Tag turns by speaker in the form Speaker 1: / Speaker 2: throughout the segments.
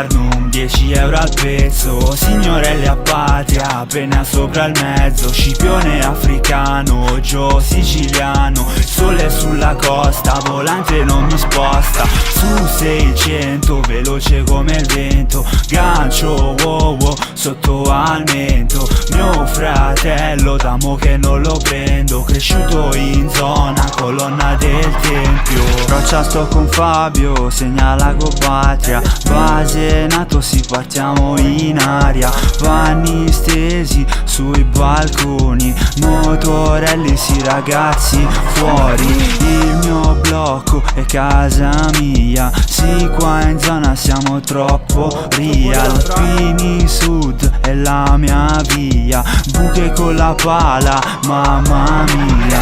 Speaker 1: Eternum, 10 euro al pezzo. Signorelli a patria, appena sopra il mezzo. Scipione africano, Gio siciliano. Sole sulla costa, volante non mi sposta. Su 600, veloce come il vento. Gancio, wow wow, sotto al mento. Mio fratello, da mo' che non lo prendo. Cresciuto in zona, colonna del tempio. Roccia sto con Fabio, segnala con patria. Base nato, si partiamo in aria. Panni stesi sui balconi. Motorelli, sì ragazzi, fuori. Il mio blocco è casa mia. Sì, qua in zona siamo troppo real. Pini Sud è la mia via. Buche con la pala, mamma mia.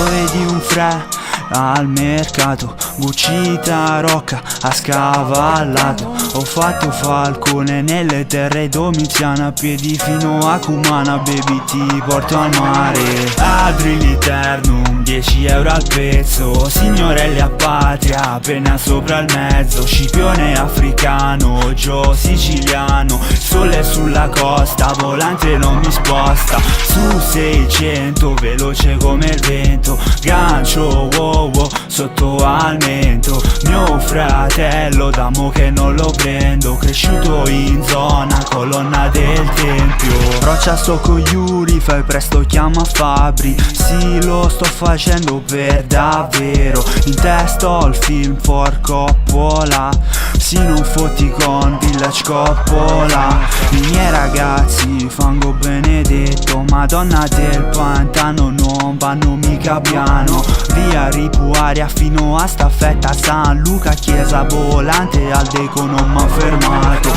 Speaker 1: Vedi un fre al mercato, Guccita Rocca ha scavallato. Ho fatto falcone nelle terre domiziane, a piedi fino a Cumana, baby ti porto al mare. Adril Eternum, 10 euro al pezzo. Signorelli a patria, appena sopra il mezzo. Scipione africano, Gio siciliano. Sole sulla costa, volante non mi sposta. Su 600, veloce come il vento. Gancio, wow wow, sotto al mento. Mio fratello, da mo' che non lo prendo. Cresciuto in zona, colonna del tempio. Roccia sto con Yuri, fai presto chiama Fabri. Sì, lo sto facendo per davvero. In testa ho il film for Coppola. Sì, non fotti con Village Coppola. I miei ragazzi, fango benedetto. Madonna del pantano, non vanno mica piano. Via Ripuaria fino a Staffetta, San Luca, chiesa volante. Al Deco non m'ha fermato.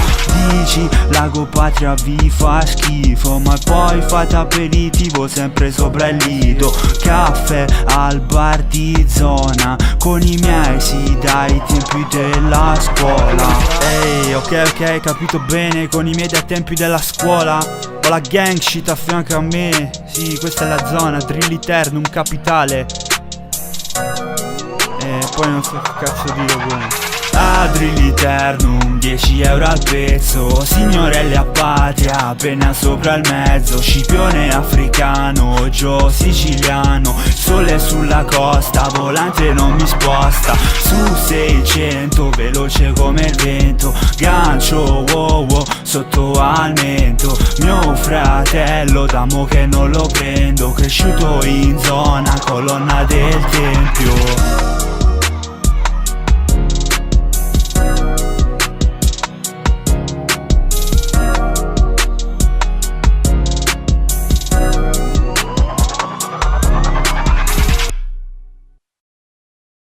Speaker 1: Dici Lago Patria vi fa schifo, ma poi fate aperitivo sempre sopra il lido. Caffè al bar di zona, con i miei sì dai tempi della scuola. Ehi, ok, capito bene, con i miei dai tempi della scuola. Ho la gang shit a fianco a me. Sì, questa è la zona, Drill Eternum, capitale. E poi non so che cazzo dire come. Adril Eternum, 10 euro al pezzo. Signorelli a patria, appena sopra il mezzo. Scipione africano, Gio siciliano. Sole sulla costa, volante non mi sposta. Su 600, veloce come il vento. Gancio, wow wow, sotto al mento. Mio fratello, da mo' che non lo prendo. Cresciuto in zona, colonna del tempio.